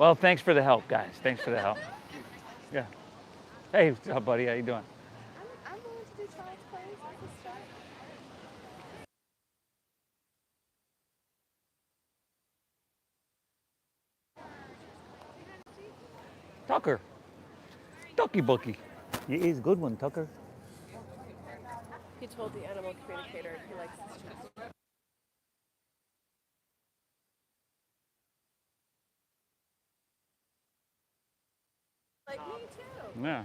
Well, thanks for the help, guys. Thanks for the help. Yeah. Hey, what's up, buddy? How you doing? I'm willing to do child's plays as a start. Tucker. Ducky Bookie. He is a good one, Tucker. He told the animal communicator he likes his chest. Like me too. Yeah.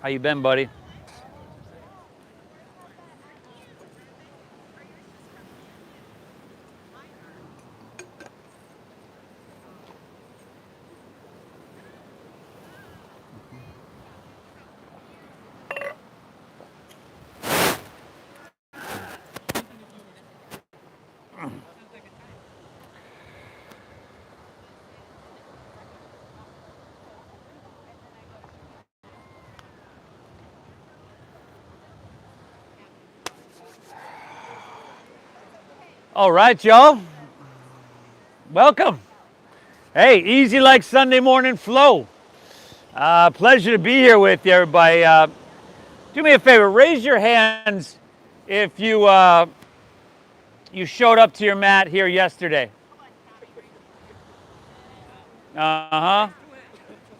How you been, buddy? All right, y'all. Welcome. Hey, easy like Sunday morning flow. Pleasure to be here with you, everybody. Do me a favor, raise your hands if you showed up to your mat here yesterday. Uh-huh.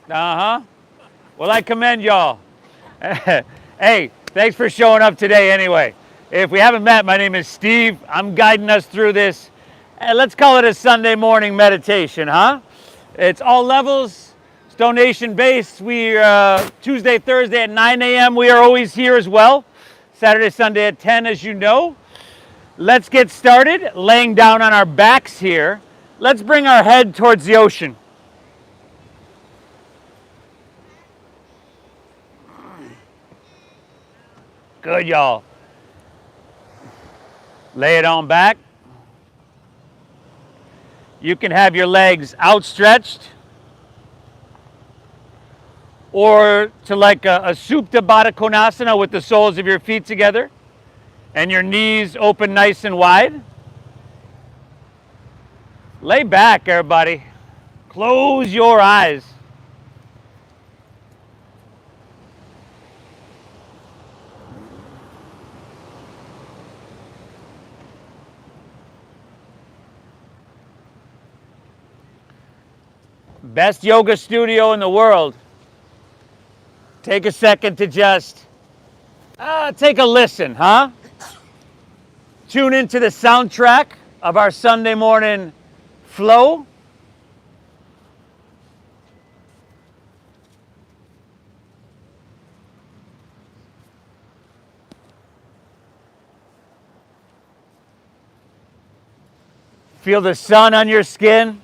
Uh-huh. Well, I commend y'all. Hey, thanks for showing up today anyway. If we haven't met, my name is Steve. I'm guiding us through this. Let's call it a Sunday morning meditation, huh? It's all levels. It's donation based. Tuesday, Thursday at 9 a.m. We are always here as well. Saturday, Sunday at 10, as you know. Let's get started. Laying down on our backs here. Let's bring our head towards the ocean. Good, y'all. Lay it on back. You can have your legs outstretched or to like a Supta Baddha Konasana with the soles of your feet together and your knees open nice and wide. Lay back, everybody. Close your eyes. Best yoga studio in the world. Take a second to just take a listen, huh? Tune into the soundtrack of our Sunday morning flow. Feel the sun on your skin.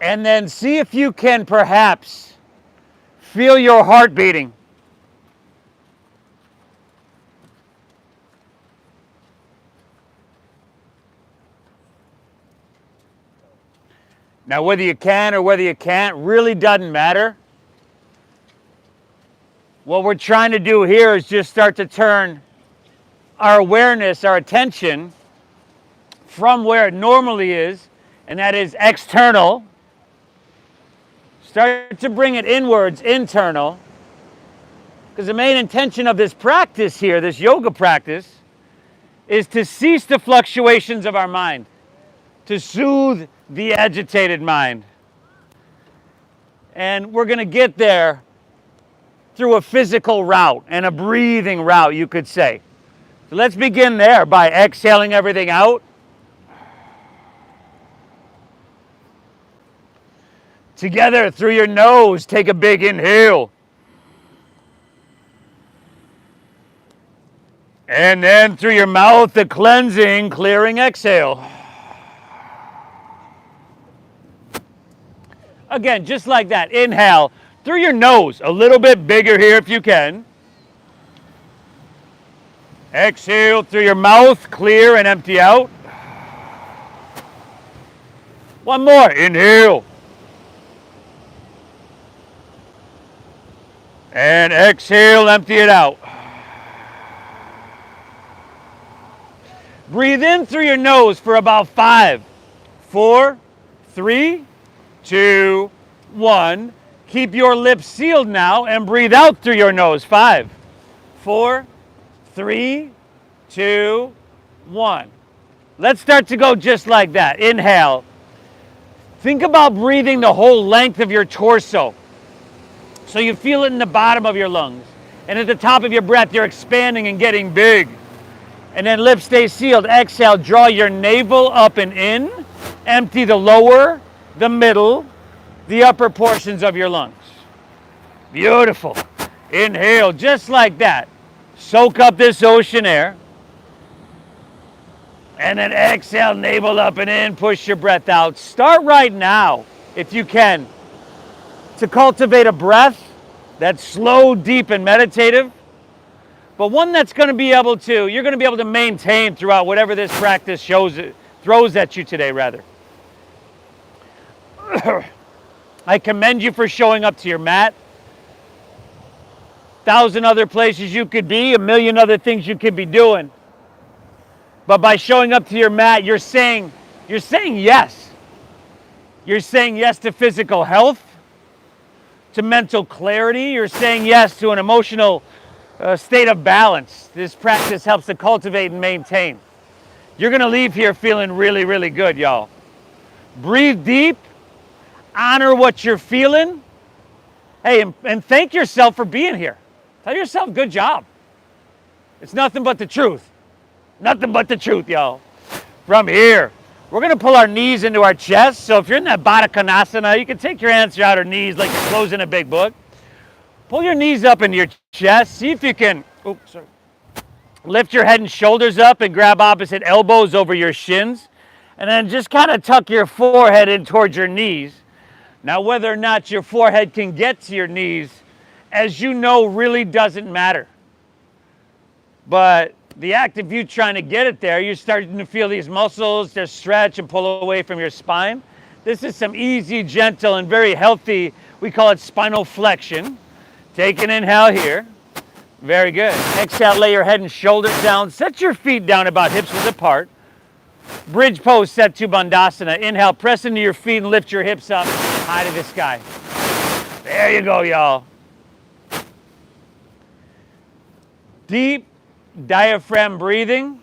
And then see if you can perhaps feel your heart beating. Now, whether you can or whether you can't really doesn't matter. What we're trying to do here is just start to turn our awareness, our attention from where it normally is, and that is external. Start to bring it inwards, internal. Because the main intention of this practice here, this yoga practice, is to cease the fluctuations of our mind, to soothe the agitated mind. And we're going to get there through a physical route and a breathing route, you could say. So let's begin there by exhaling everything out. Together through your nose, take a big inhale. And then through your mouth, the cleansing, clearing exhale. Again, just like that. Inhale through your nose, a little bit bigger here if you can. Exhale through your mouth, clear and empty out. One more, inhale. And exhale, empty it out. Breathe in through your nose for about 5, 4, 3, 2, 1. Keep your lips sealed now and breathe out through your nose. 5, 4, 3, 2, 1. Let's start to go just like that. Inhale. Think about breathing the whole length of your torso. So you feel it in the bottom of your lungs. And at the top of your breath, you're expanding and getting big. And then lips stay sealed. Exhale, draw your navel up and in. Empty the lower, the middle, the upper portions of your lungs. Beautiful. Inhale, just like that. Soak up this ocean air. And then exhale, navel up and in, push your breath out. Start right now, if you can, to cultivate a breath that's slow, deep, and meditative, but one that's going to be able to, you're going to be able to maintain throughout whatever this practice throws at you today, rather. I commend you for showing up to your mat. 1,000 other places you could be, 1,000,000 other things you could be doing. But by showing up to your mat, you're saying yes. You're saying yes to physical health, to mental clarity. You're saying yes to an emotional state of balance. This practice helps to cultivate and maintain. You're going to leave here feeling really, really good, y'all. Breathe deep. Honor what you're feeling. Hey, and thank yourself for being here. Tell yourself, good job. It's nothing but the truth. Nothing but the truth, y'all. From here, we're going to pull our knees into our chest. So if you're in that Baddha Konasana, you can take your hands out our knees like you're closing a big book. Pull your knees up into your chest. See if you can lift your head and shoulders up and grab opposite elbows over your shins. And then just kind of tuck your forehead in towards your knees. Now, whether or not your forehead can get to your knees, as you know, really doesn't matter. But the act of you trying to get it there, you're starting to feel these muscles just stretch and pull away from your spine. This is some easy, gentle, and very healthy, we call it spinal flexion. Take an inhale here. Very good. Exhale, lay your head and shoulders down. Set your feet down about hips width apart. Bridge pose, set to Bandhasana. Inhale, press into your feet and lift your hips up high to the sky. There you go, y'all. Deep diaphragm breathing,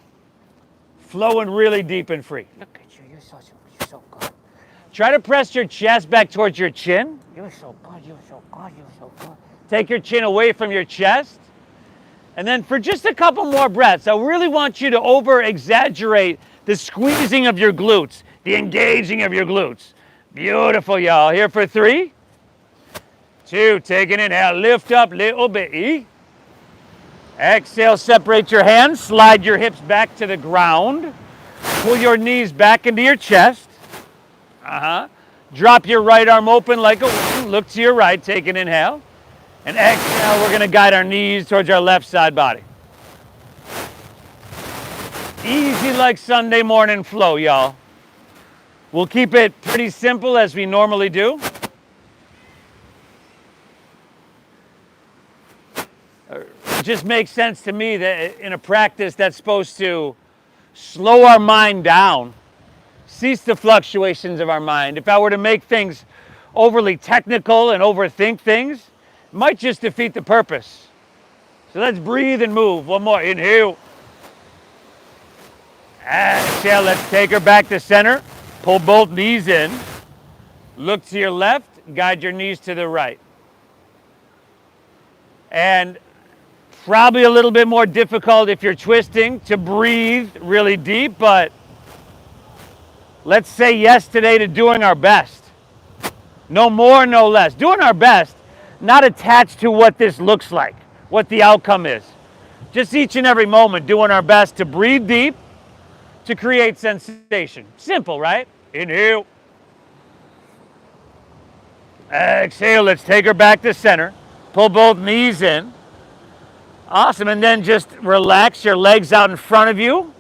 flowing really deep and free. Look at you, you're so good. Try to press your chest back towards your chin. You're so good, you're so good, you're so good. Take your chin away from your chest. And then for just a couple more breaths, I really want you to over-exaggerate the squeezing of your glutes, the engaging of your glutes. Beautiful, y'all. Here for 3, 2, take an inhale, lift up, little bit. Exhale, separate your hands, slide your hips back to the ground. Pull your knees back into your chest. Drop your right arm open like a wing. Look to your right, take an inhale. And exhale, we're gonna guide our knees towards our left side body. Easy like Sunday morning flow, y'all. We'll keep it pretty simple as we normally do. It just makes sense to me that in a practice that's supposed to slow our mind down, cease the fluctuations of our mind. If I were to make things overly technical and overthink things, it might just defeat the purpose. So let's breathe and move. One more. Inhale. Exhale. Let's take her back to center. Pull both knees in. Look to your left. Guide your knees to the right. And probably a little bit more difficult if you're twisting to breathe really deep, but let's say yes today to doing our best. No more, no less. Doing our best, not attached to what this looks like, what the outcome is. Just each and every moment doing our best to breathe deep, to create sensation. Simple, right? Inhale. Exhale, let's take her back to center. Pull both knees in. Awesome, and then just relax your legs out in front of you.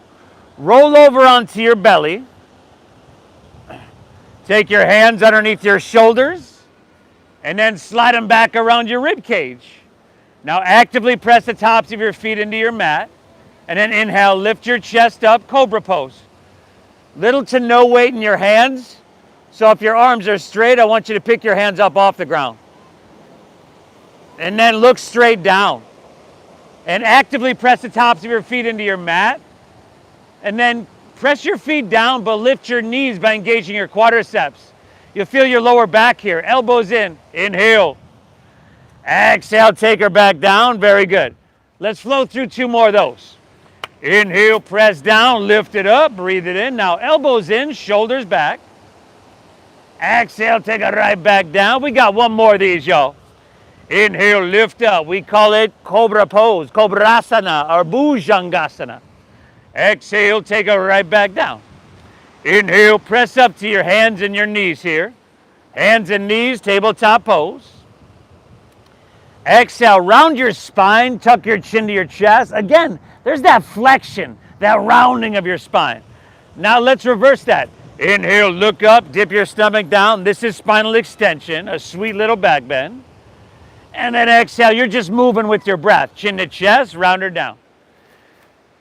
Roll over onto your belly. Take your hands underneath your shoulders and then slide them back around your rib cage. Now actively press the tops of your feet into your mat and then inhale, lift your chest up, cobra pose. Little to no weight in your hands. So if your arms are straight, I want you to pick your hands up off the ground. And then look straight down. And actively press the tops of your feet into your mat. And then press your feet down, but lift your knees by engaging your quadriceps. You'll feel your lower back here. Elbows in. Inhale. Exhale, take her back down. Very good. Let's flow through 2 more of those. Inhale, press down, lift it up, breathe it in. Now elbows in, shoulders back. Exhale, take it right back down. We got 1 more of these, y'all. Inhale, lift up. We call it cobra pose, cobrasana or bhujangasana. Exhale, take it right back down. Inhale, press up to your hands and your knees here. Hands and knees, tabletop pose. Exhale, round your spine, tuck your chin to your chest. Again, there's that flexion, that rounding of your spine. Now let's reverse that. Inhale, look up, dip your stomach down. This is spinal extension, a sweet little back bend. And then exhale, you're just moving with your breath. Chin to chest, round her down.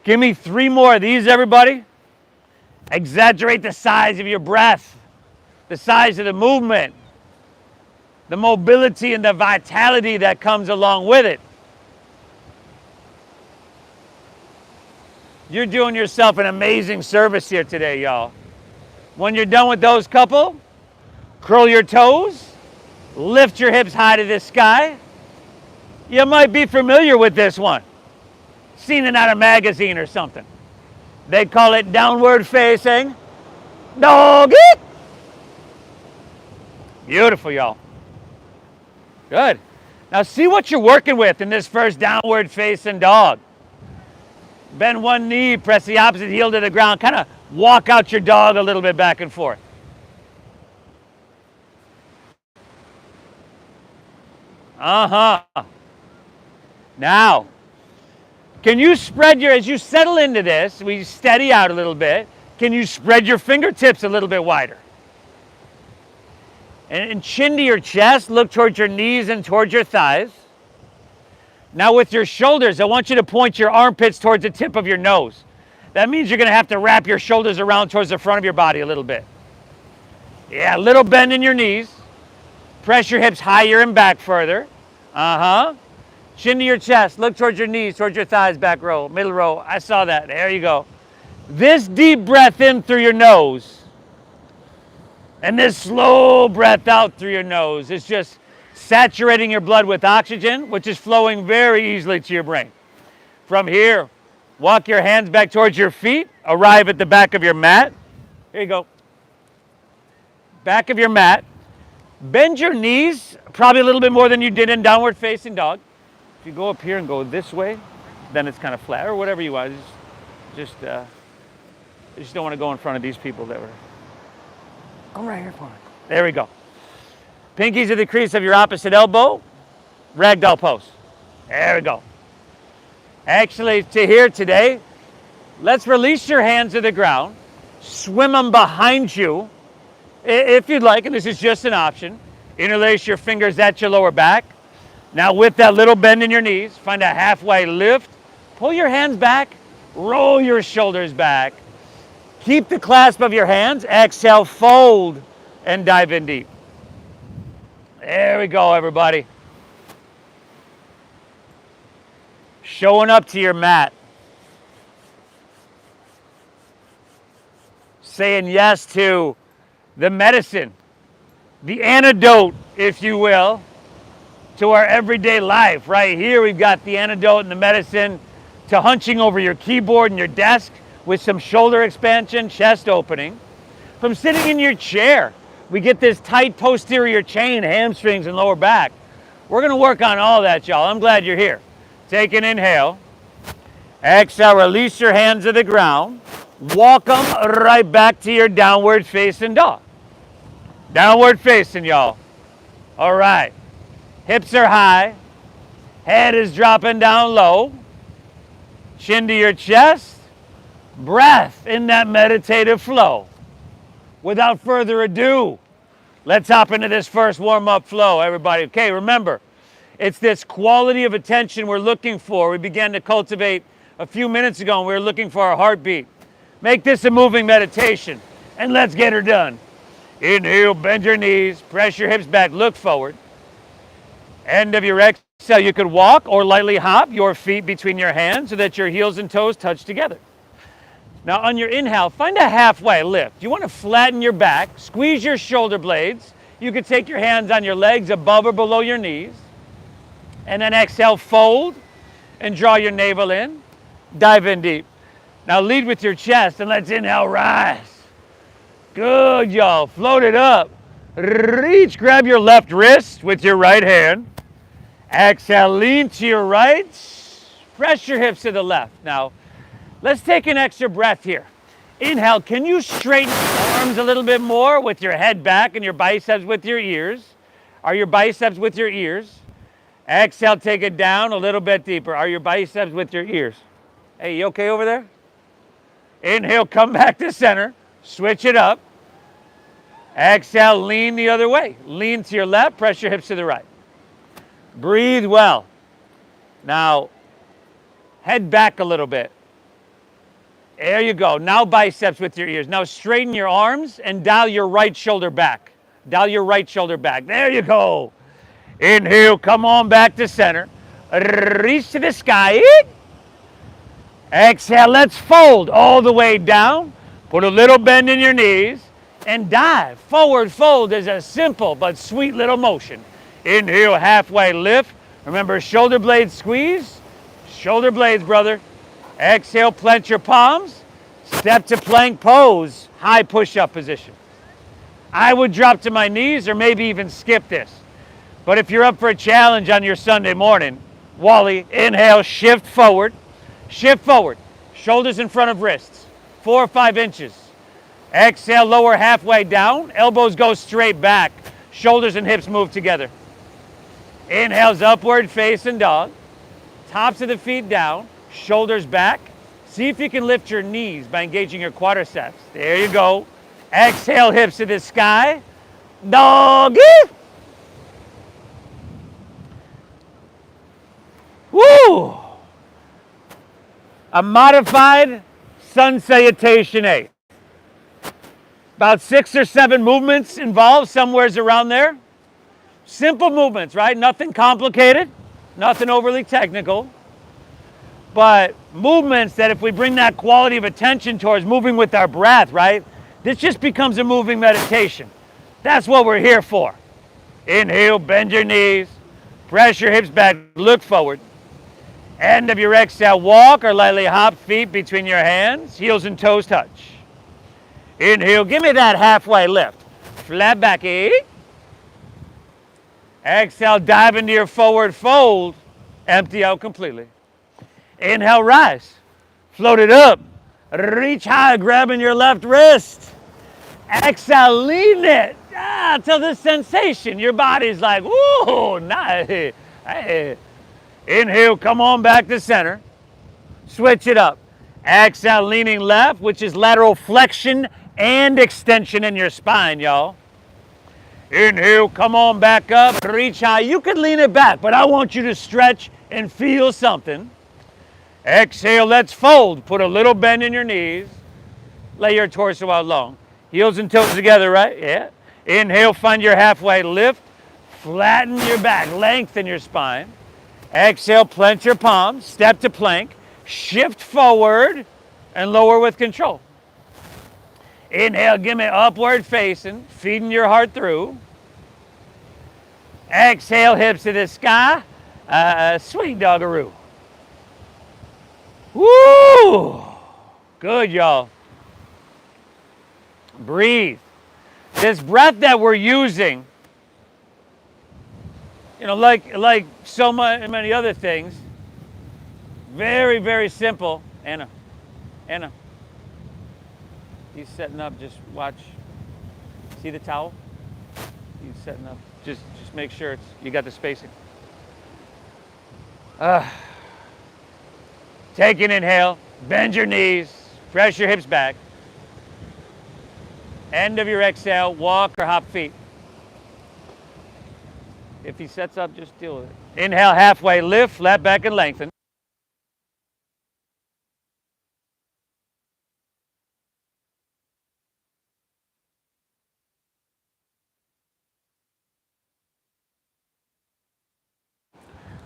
Give me 3 more of these, everybody. Exaggerate the size of your breath, the size of the movement, the mobility and the vitality that comes along with it. You're doing yourself an amazing service here today, y'all. When you're done with those couple, curl your toes, lift your hips high to the sky. You might be familiar with this one. Seen it out of a magazine or something. They call it downward facing doggy. Beautiful, y'all. Good. Now see what you're working with in this first downward facing dog. Bend one knee, press the opposite heel to the ground. Kind of walk out your dog a little bit back and forth. Now, can you spread your, as you settle into this, we steady out a little bit, can you spread your fingertips a little bit wider? And chin to your chest, look towards your knees and towards your thighs. Now with your shoulders, I want you to point your armpits towards the tip of your nose. That means you're going to have to wrap your shoulders around towards the front of your body a little bit. Yeah, a little bend in your knees. Press your hips higher and back further. Chin to your chest, look towards your knees, towards your thighs, back row, middle row. I saw that. There you go. This deep breath in through your nose and this slow breath out through your nose is just saturating your blood with oxygen, which is flowing very easily to your brain. From here, walk your hands back towards your feet, arrive at the back of your mat. Here you go. Back of your mat. Bend your knees, probably a little bit more than you did in downward facing dog. If you go up here and go this way, then it's kind of flat, or whatever you want. I just don't want to go in front of these people that were. Come right here for me. There we go. Pinkies to the crease of your opposite elbow. Ragdoll pose. There we go. Actually, to here today, let's release your hands to the ground. Swim them behind you, if you'd like, and this is just an option. Interlace your fingers at your lower back. Now with that little bend in your knees, find a halfway lift. Pull your hands back. Roll your shoulders back. Keep the clasp of your hands. Exhale, fold, and dive in deep. There we go, everybody. Showing up to your mat. Saying yes to the medicine, the antidote, if you will, to our everyday life. Right here, we've got the antidote and the medicine to hunching over your keyboard and your desk with some shoulder expansion, chest opening. From sitting in your chair We get this tight posterior chain, hamstrings, and lower back. We're going to work on all that, y'all. I'm glad you're here. Take an inhale. Exhale, release your hands to the ground. Walk them right back to your downward facing dog. Downward facing, y'all. All right. Hips are high. Head is dropping down low. Chin to your chest. Breath in that meditative flow. Without further ado, let's hop into this first warm-up flow, everybody. Okay, remember, it's this quality of attention we're looking for. We began to cultivate a few minutes ago, and we were looking for our heartbeat. Make this a moving meditation, and let's get her done. Inhale, bend your knees, press your hips back, look forward. End of your exhale, you could walk or lightly hop your feet between your hands so that your heels and toes touch together. Now on your inhale, find a halfway lift. You want to flatten your back, squeeze your shoulder blades. You could take your hands on your legs above or below your knees. And then exhale, fold and draw your navel in. Dive in deep. Now lead with your chest and let's inhale, rise. Good, y'all. Float it up. Reach, grab your left wrist with your right hand. Exhale, lean to your right. Press your hips to the left. Now, let's take an extra breath here. Inhale, can you straighten your arms a little bit more with your head back and your biceps with your ears? Are your biceps with your ears? Exhale, take it down a little bit deeper. Are your biceps with your ears? Hey, you okay over there? Inhale, come back to center. Switch it up. Exhale, lean the other way. Lean to your left, press your hips to the right. Breathe well. Now, head back a little bit. There you go. Now biceps with your ears. Now straighten your arms and dial your right shoulder back. Dial your right shoulder back. There you go. Inhale, come on back to center. Reach to the sky. Exhale, let's fold all the way down. Put a little bend in your knees and dive. Forward fold is a simple but sweet little motion. Inhale, halfway lift. Remember, shoulder blades squeeze. Shoulder blades, brother. Exhale, plant your palms. Step to plank pose, high push-up position. I would drop to my knees or maybe even skip this. But if you're up for a challenge on your Sunday morning, Wally, inhale, shift forward. Shift forward. Shoulders in front of wrists. 4 or 5 inches. Exhale, lower halfway down. Elbows go straight back. Shoulders and hips move together. Inhales, upward facing dog. Tops of the feet down. Shoulders back. See if you can lift your knees by engaging your quadriceps. There you go. Exhale, hips to the sky. Doggy. Woo! A modified sun salutation 8. About 6 or 7 movements involved, somewhere's around there. Simple movements, right? Nothing complicated, nothing overly technical. But movements that if we bring that quality of attention towards moving with our breath, right? This just becomes a moving meditation. That's what we're here for. Inhale, bend your knees, press your hips back, look forward. End of your exhale, walk or lightly hop feet between your hands, heels and toes touch. Inhale, give me that halfway lift. Flat back, Exhale, dive into your forward fold. Empty out completely. Inhale, rise. Float it up. Reach high, grabbing your left wrist. Exhale, lean it. Till this sensation. Your body's like, ooh, nice. Hey. Inhale, come on back to center. Switch it up. Exhale, leaning left, which is lateral flexion and extension in your spine, y'all. Inhale, come on back up, reach high. You could lean it back, but I want you to stretch and feel something. Exhale, let's fold. Put a little bend in your knees. Lay your torso out long. Heels and toes together, right? Yeah. Inhale, find your halfway lift. Flatten your back, lengthen your spine. Exhale, plant your palms, step to plank. Shift forward and lower with control. Inhale, give me upward facing, feeding your heart through. Exhale, hips to the sky. Sweet doggaroo. Woo! Good, y'all. Breathe. This breath that we're using, you know, like so many other things, very, very simple. Anna, he's setting up. Just watch. See the towel? He's setting up. Just make sure you got the spacing. Take an inhale. Bend your knees. Press your hips back. End of your exhale. Walk or hop feet. If he sets up, just deal with it. Inhale halfway. Lift. Flat back and lengthen.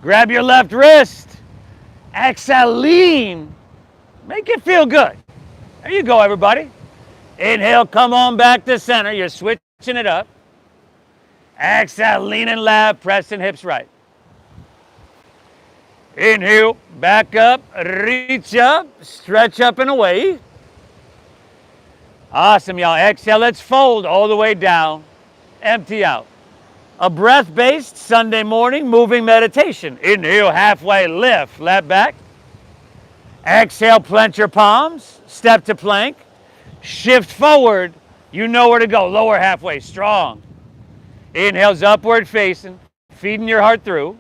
Grab your left wrist. Exhale, lean. Make it feel good. There you go, everybody. Inhale, come on back to center. You're switching it up. Exhale, lean and left, pressing hips right. Inhale, back up, reach up, stretch up and away. Awesome, y'all. Exhale, let's fold all the way down. Empty out. A breath-based Sunday morning moving meditation. Inhale, halfway lift, flat back. Exhale, plant your palms, step to plank. Shift forward, you know where to go. Lower halfway, strong. Inhale's upward facing, feeding your heart through.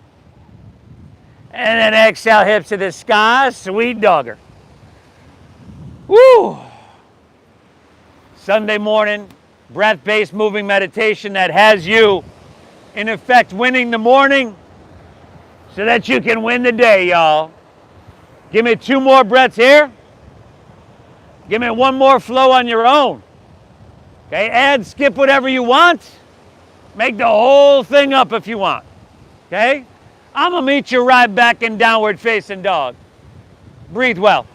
And then exhale, hips to the sky, sweet dogger. Woo! Sunday morning, breath-based moving meditation that has you, in effect, winning the morning so that you can win the day, y'all. Give me 2 more breaths here. Give me 1 more flow on your own. Okay, add, skip whatever you want. Make the whole thing up if you want. Okay? I'm going to meet you right back in downward facing dog. Breathe well.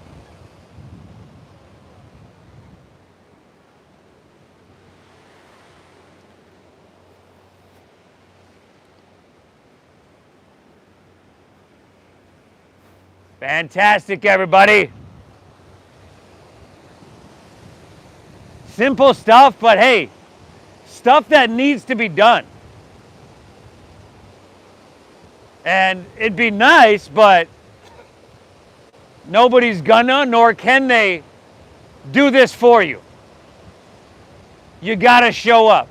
Fantastic, everybody. Simple stuff, but hey, stuff that needs to be done. And it'd be nice, but nobody's gonna, nor can they do this for you. You gotta show up.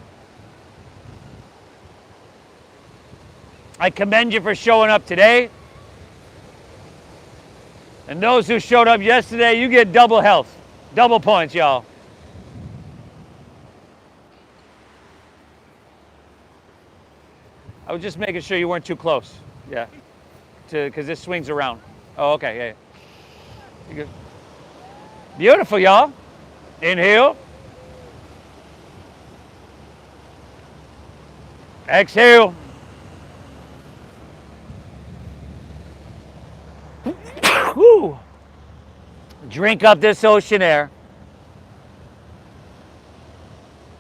I commend you for showing up today. And those who showed up yesterday, you get double health, double points, y'all. I was just making sure you weren't too close. Yeah. Because this swings around. Oh, okay. Yeah. You good? Beautiful, y'all. Inhale. Exhale. Whew. Drink up this ocean air.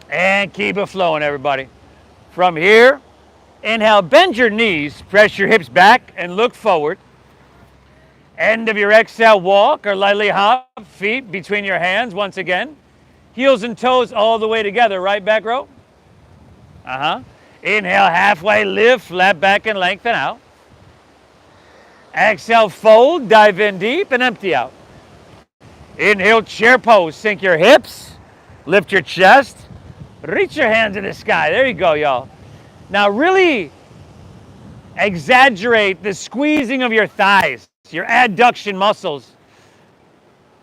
And keep it flowing, everybody. From here, inhale, bend your knees, press your hips back, and look forward. End of your exhale, walk or lightly hop, feet between your hands once again. Heels and toes all the way together, right back row. Inhale, halfway lift, flat back and lengthen out. Exhale, fold, dive in deep and empty out. Inhale, chair pose, sink your hips, lift your chest, reach your hands in the sky. There you go, y'all. Now really exaggerate the squeezing of your thighs, your adduction muscles.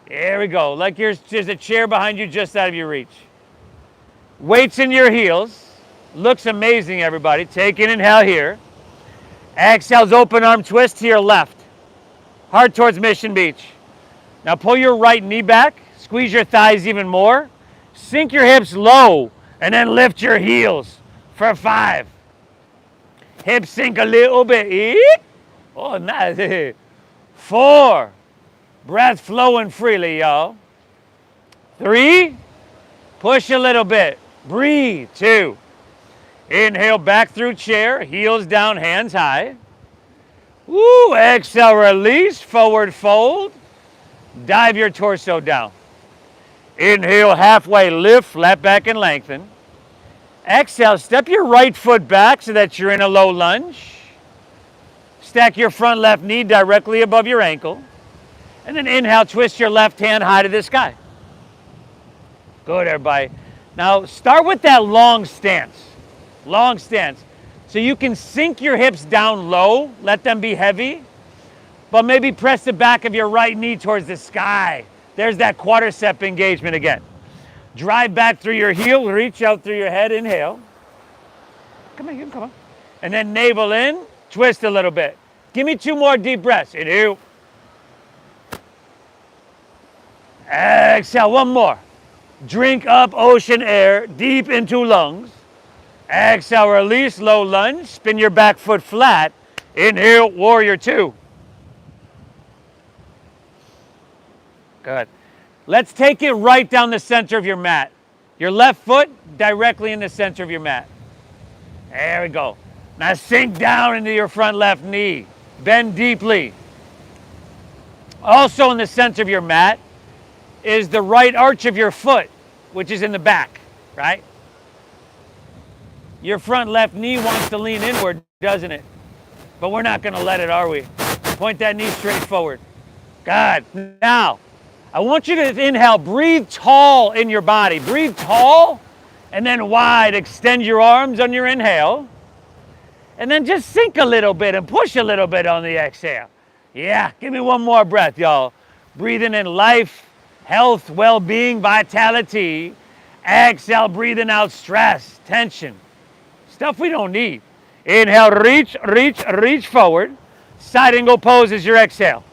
There we go, like there's a chair behind you just out of your reach. Weights in your heels. Looks amazing, everybody. Take an inhale here. Exhale's open arm twist to your left. Heart towards Mission Beach. Now pull your right knee back. Squeeze your thighs even more. Sink your hips low and then lift your heels for 5. Hips sink a little bit. Oh, nice. 4. Breath flowing freely, y'all. 3. Push a little bit. Breathe. 2. Inhale back through chair, heels down, hands high. Woo, exhale, release, forward fold. Dive your torso down. Inhale, halfway lift, flat back and lengthen. Exhale, step your right foot back so that you're in a low lunge. Stack your front left knee directly above your ankle. And then inhale, twist your left hand high to the sky. Good, everybody. Now start with that long stance. Long stance. So you can sink your hips down low, let them be heavy, but maybe press the back of your right knee towards the sky. There's that quadricep engagement again. Drive back through your heel, reach out through your head, inhale. Come on, you can come on. And then navel in, twist a little bit. Give me 2 more deep breaths. Inhale. Exhale, 1 more. Drink up ocean air deep into lungs. Exhale, release, low lunge. Spin your back foot flat. Inhale, warrior 2. Good. Let's take it right down the center of your mat. Your left foot directly in the center of your mat. There we go. Now sink down into your front left knee. Bend deeply. Also in the center of your mat is the right arch of your foot, which is in the back, right? Your front left knee wants to lean inward, doesn't it? But we're not going to let it, are we? Point that knee straight forward. Good. Now, I want you to inhale, breathe tall in your body. Breathe tall and then wide. Extend your arms on your inhale. And then just sink a little bit and push a little bit on the exhale. Yeah, give me 1 more breath, y'all. Breathing in life, health, well-being, vitality. Exhale, breathing out stress, tension, stuff we don't need. Inhale, reach, reach, reach forward. Side angle pose is your exhale.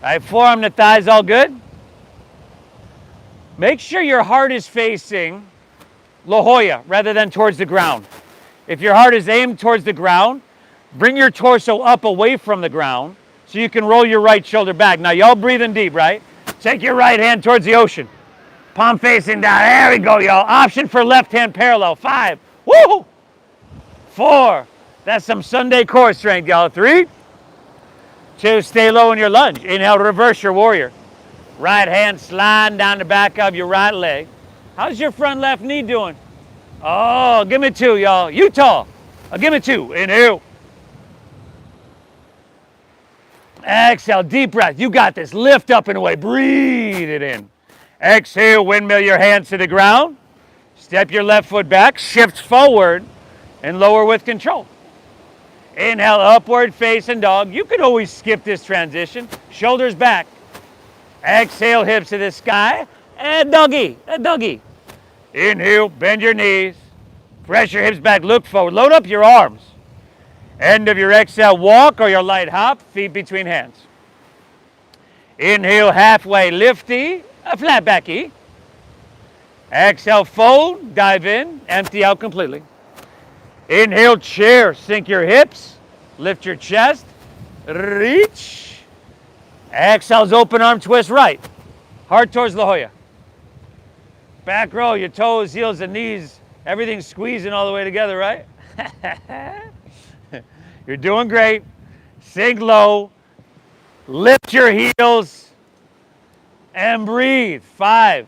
All right, forearm to thighs, all good? Make sure your heart is facing La Jolla rather than towards the ground. If your heart is aimed towards the ground, bring your torso up away from the ground so you can roll your right shoulder back. Now, y'all breathing deep, right? Take your right hand towards the ocean. Palm facing down. There we go, y'all. Option for left hand parallel. 5. Woo! 4. That's some Sunday core strength, y'all. 3. 2, stay low in your lunge. Inhale, reverse your warrior. Right hand sliding down the back of your right leg. How's your front left knee doing? Oh, give me 2, y'all. You tall. Give me 2. Inhale. Exhale, deep breath. You got this. Lift up and away. Breathe it in. Exhale, windmill your hands to the ground. Step your left foot back. Shift forward and lower with control. Inhale, upward facing dog. You can always skip this transition. Shoulders back. Exhale, hips to the sky. And doggy, a doggy. Inhale, bend your knees. Press your hips back, look forward. Load up your arms. End of your exhale, walk or your light hop, feet between hands. Inhale, halfway lifty, a flat backy. Exhale, fold, dive in, empty out completely. Inhale, chair, sink your hips, lift your chest, reach. Exhale's open arm twist right, heart towards La Jolla. Back row, your toes, heels, and knees, everything's squeezing all the way together, right? You're doing great. Sink low, lift your heels, and breathe. 5.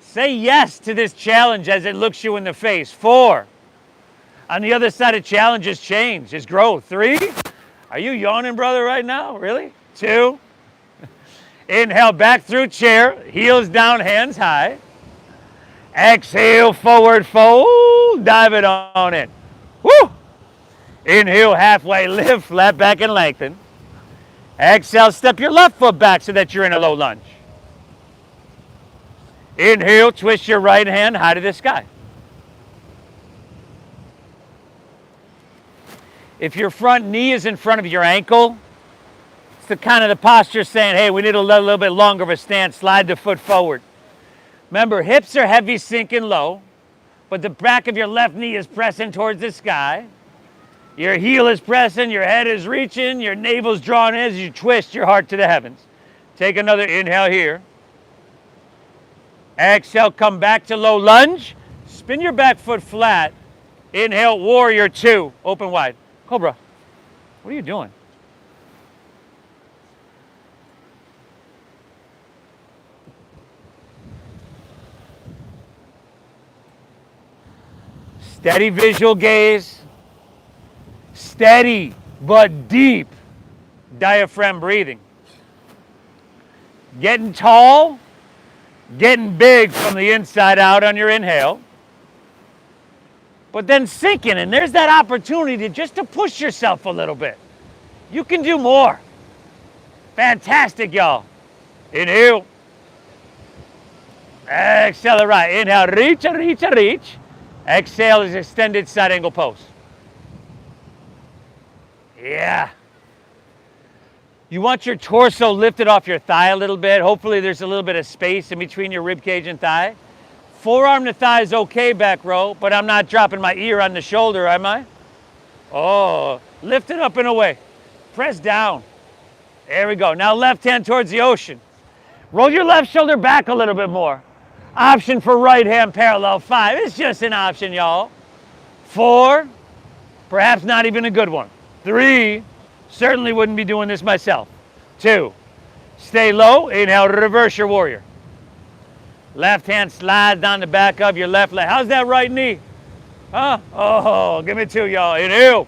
Say yes to this challenge as it looks you in the face. 4. On the other side of challenge is change, is growth. 3. Are you yawning, brother, right now? Really? 2. Inhale, back through chair, heels down, hands high. Exhale, forward fold, dive it on in. Woo! Inhale, halfway lift, flat back and lengthen. Exhale, step your left foot back so that you're in a low lunge. Inhale, twist your right hand high to the sky. If your front knee is in front of your ankle, it's the kind of the posture saying, hey, we need a little bit longer of a stance, slide the foot forward. Remember, hips are heavy, sinking low, but the back of your left knee is pressing towards the sky. Your heel is pressing, your head is reaching, your navel's drawn in as you twist your heart to the heavens. Take another inhale here. Exhale, come back to low lunge. Spin your back foot flat. Inhale, warrior 2, open wide. Cobra, what are you doing? Steady visual gaze. Steady but deep diaphragm breathing. Getting tall, getting big from the inside out on your inhale. But then sinking, and there's that opportunity just to push yourself a little bit. You can do more. Fantastic, y'all. Inhale. Exhale, right. Inhale, reach, reach, reach. Exhale is extended side angle pose. Yeah. You want your torso lifted off your thigh a little bit. Hopefully there's a little bit of space in between your rib cage and thigh. Forearm to thigh is okay, back row, but I'm not dropping my ear on the shoulder, am I? Oh, lift it up and away. Press down. There we go. Now left hand towards the ocean. Roll your left shoulder back a little bit more. Option for right hand parallel 5. It's just an option, y'all. 4, perhaps not even a good one. 3, certainly wouldn't be doing this myself. 2, stay low. Inhale, reverse your warrior. Left hand slides down the back of your left leg. How's that right knee? Huh? Oh, give me 2, y'all. Inhale.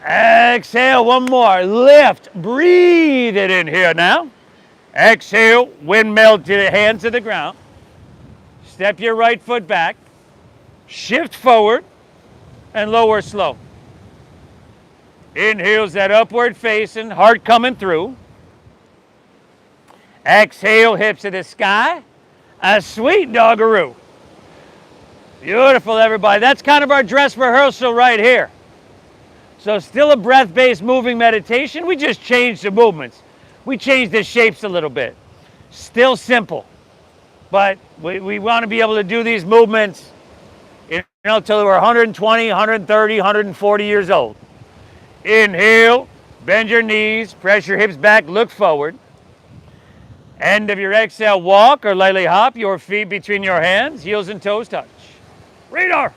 Exhale, one more. Lift, breathe it in here now. Exhale, windmill to the hands to the ground. Step your right foot back. Shift forward and lower slow. Inhale's that upward facing, heart coming through. Exhale, hips to the sky. A sweet doggeroo. Beautiful, everybody. That's kind of our dress rehearsal right here. So still a breath-based moving meditation. We just changed the movements. We changed the shapes a little bit. Still simple. But we want to be able to do these movements, till we're 120, 130, 140 years old. Inhale, bend your knees, press your hips back, look forward. End of your exhale, walk or lightly hop, your feet between your hands, heels and toes touch. Radar.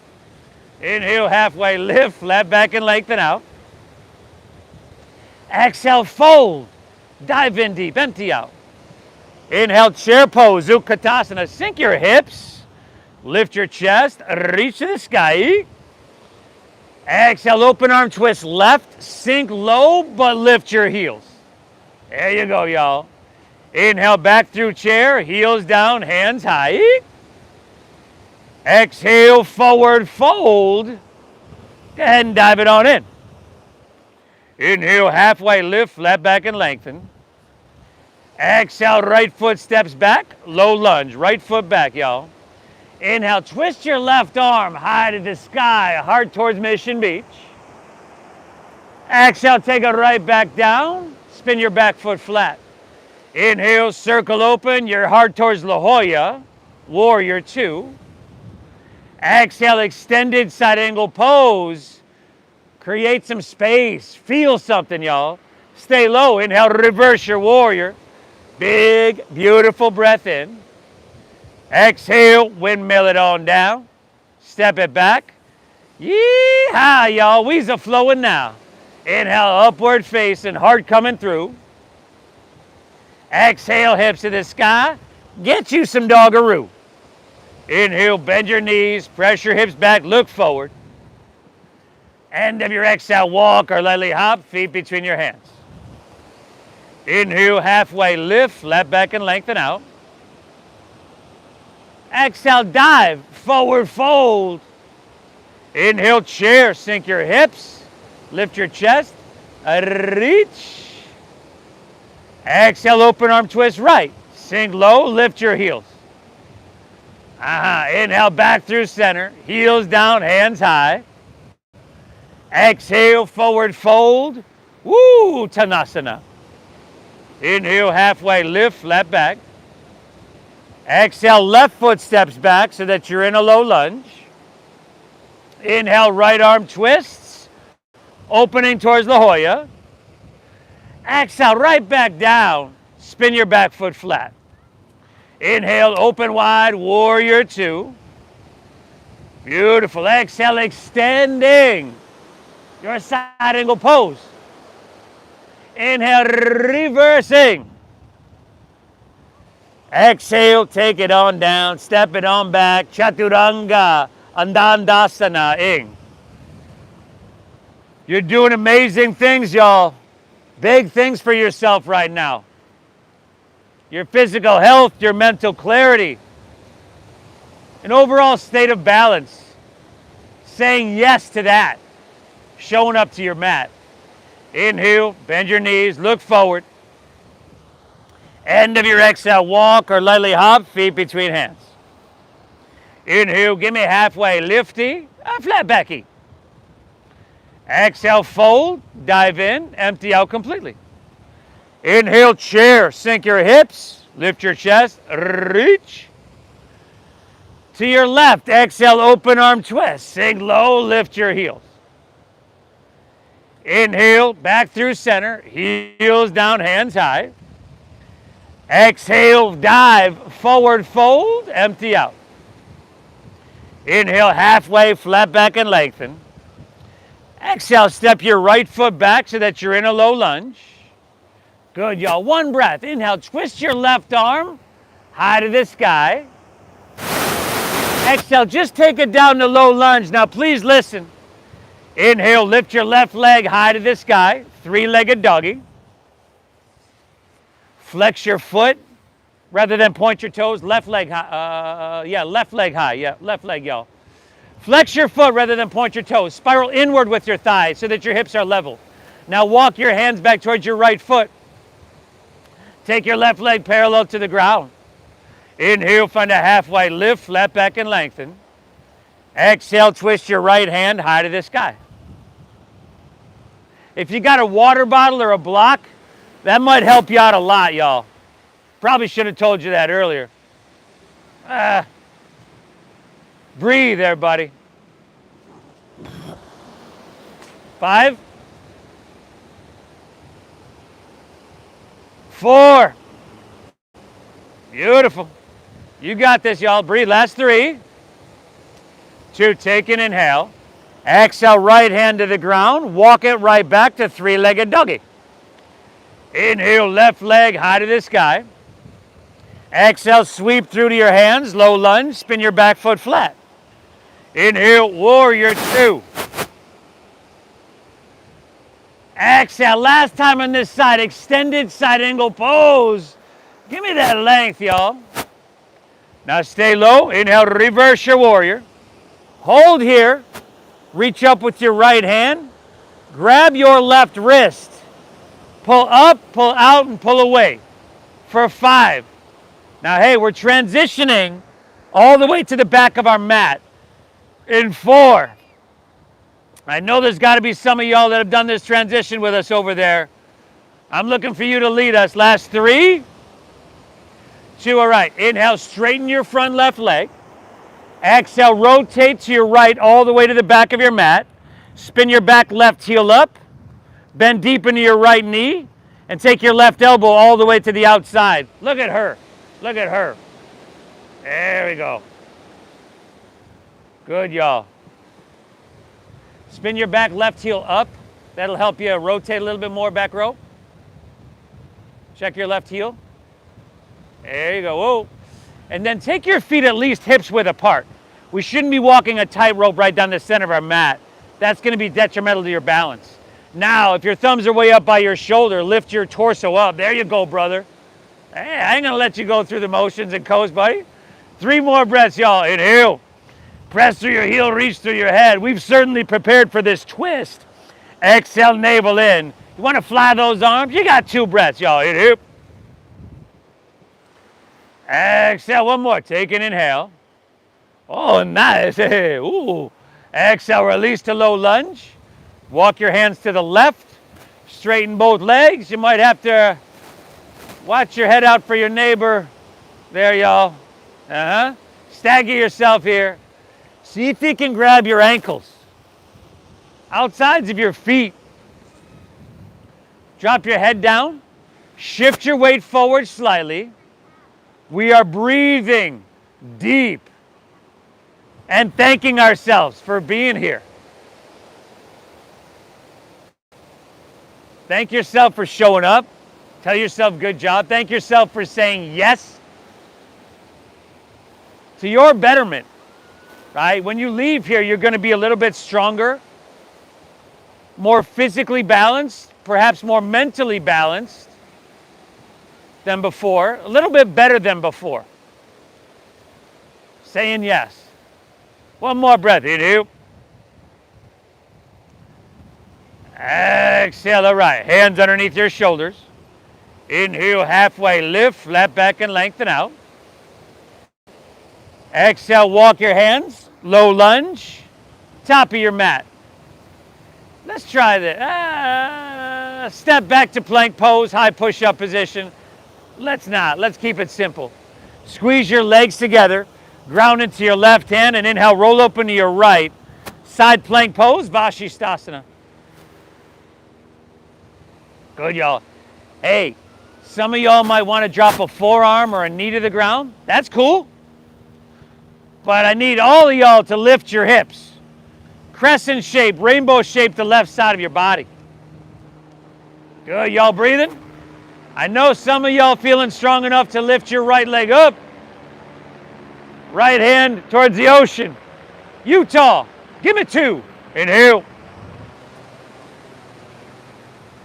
Inhale, halfway lift, flat back and lengthen out. Exhale, fold. Dive in deep, empty out. Inhale, chair pose, Utkatasana. Sink your hips, lift your chest, reach to the sky. Exhale, open arm twist left, sink low, but lift your heels. There you go, y'all. Inhale, back through chair, heels down, hands high. Exhale, forward fold. Go ahead and dive it on in. Inhale, halfway lift, flat back and lengthen. Exhale, right foot steps back, low lunge, right foot back, y'all. Inhale, twist your left arm high to the sky, heart towards Mission Beach. Exhale, take it right back down, spin your back foot flat. Inhale, circle open, your heart towards La Jolla, Warrior 2. Exhale, extended side angle pose. Create some space. Feel something, y'all. Stay low. Inhale, reverse your warrior. Big, beautiful breath in. Exhale, windmill it on down. Step it back. Yee-haw, y'all. We's a flowing now. Inhale, upward facing, heart coming through. Exhale, hips to the sky. Get you some doggeroo. Inhale, bend your knees, press your hips back, look forward. End of your exhale, walk or lightly hop, feet between your hands. Inhale, halfway lift, flat back and lengthen out. Exhale, dive, forward fold. Inhale, chair, sink your hips, lift your chest, reach. Exhale, open arm twist right, sink low, lift your heels. Inhale, back through center, heels down, hands high. Exhale, forward fold. Woo, Tanasana. Inhale, halfway lift, flat back. Exhale, left foot steps back so that you're in a low lunge. Inhale, right arm twists, opening towards La Jolla. Exhale, right back down, spin your back foot flat. Inhale, open wide, Warrior 2. Beautiful. Exhale, extending your side angle pose. Inhale, reversing. Exhale, take it on down, step it on back. Chaturanga Andandasana Ing. You're doing amazing things, y'all. Big things for yourself right now. Your physical health, your mental clarity, an overall state of balance. Saying yes to that. Showing up to your mat. Inhale, bend your knees, look forward. End of your exhale, walk or lightly hop, feet between hands. Inhale, give me halfway lifty, flat backy. Exhale, fold, dive in, empty out completely. Inhale, chair, sink your hips, lift your chest, reach. To your left, exhale, open arm twist, sink low, lift your heels. Inhale, back through center, heels down, hands high. Exhale, dive, forward fold, empty out. Inhale, halfway, flat back and lengthen. Exhale, step your right foot back so that you're in a low lunge. Good, y'all. One breath. Inhale, twist your left arm high to the sky. Exhale, just take it down to low lunge. Now, please listen. Inhale, lift your left leg high to the sky, three-legged doggy. Flex your foot rather than point your toes. Left leg high. Left leg high. Yeah, left leg, y'all. Flex your foot rather than point your toes. Spiral inward with your thighs so that your hips are level. Now walk your hands back towards your right foot. Take your left leg parallel to the ground. Inhale, find a halfway lift, flat back and lengthen. Exhale, twist your right hand high to the sky. If you got a water bottle or a block, that might help you out a lot, y'all. Probably should have told you that earlier. Breathe, everybody. 5, 4. Beautiful. You got this, y'all. Breathe. Last 3. 2. Take an inhale. Exhale, right hand to the ground. Walk it right back to three-legged doggy. Inhale, left leg high to the sky. Exhale, sweep through to your hands. Low lunge. Spin your back foot flat. Inhale, warrior 2. Exhale, last time on this side, extended side angle pose. Give me that length, y'all. Now stay low. Inhale, reverse your warrior. Hold here. Reach up with your right hand. Grab your left wrist. Pull up, pull out, and pull away for 5. Now, hey, we're transitioning all the way to the back of our mat. In 4. I know there's got to be some of y'all that have done this transition with us over there. I'm looking for you to lead us. Last 3, 2, all right. Inhale, straighten your front left leg. Exhale, rotate to your right all the way to the back of your mat. Spin your back left heel up. Bend deep into your right knee. And take your left elbow all the way to the outside. Look at her. Look at her. There we go. Good, y'all. Spin your back left heel up. That'll help you rotate a little bit more back row. Check your left heel. There you go. Whoa. And then take your feet at least hips width apart. We shouldn't be walking a tightrope right down the center of our mat. That's going to be detrimental to your balance. Now, if your thumbs are way up by your shoulder, lift your torso up. There you go, brother. Hey, I ain't going to let you go through the motions and coast, buddy. 3 more breaths, y'all. Inhale. Press through your heel, reach through your head. We've certainly prepared for this twist. Exhale, navel in. You want to fly those arms? You got 2 breaths, y'all. Inhale. Exhale, one more. Take an inhale. Oh, nice. Ooh. Exhale, release to low lunge. Walk your hands to the left. Straighten both legs. You might have to watch your head out for your neighbor. There, y'all. Stagger yourself here. See if you can grab your ankles. Outsides of your feet. Drop your head down. Shift your weight forward slightly. We are breathing deep and thanking ourselves for being here. Thank yourself for showing up. Tell yourself good job. Thank yourself for saying yes to your betterment, right? When you leave here, you're going to be a little bit stronger, more physically balanced, perhaps more mentally balanced than before, a little bit better than before. Saying yes. One more breath. Inhale. Exhale, all right. Hands underneath your shoulders. Inhale, halfway lift, flat back and lengthen out. Exhale, walk your hands, low lunge, top of your mat. Let's try this. Step back to plank pose, high push-up position. Let's not. Let's keep it simple. Squeeze your legs together, ground into your left hand, and inhale, roll open to your right. Side plank pose, Vashisthasana. Good, y'all. Hey, some of y'all might want to drop a forearm or a knee to the ground. That's cool. But I need all of y'all to lift your hips. Crescent shape, rainbow shape, the left side of your body. Good, y'all breathing? I know some of y'all feeling strong enough to lift your right leg up. Right hand towards the ocean. Utah, give me 2. Inhale.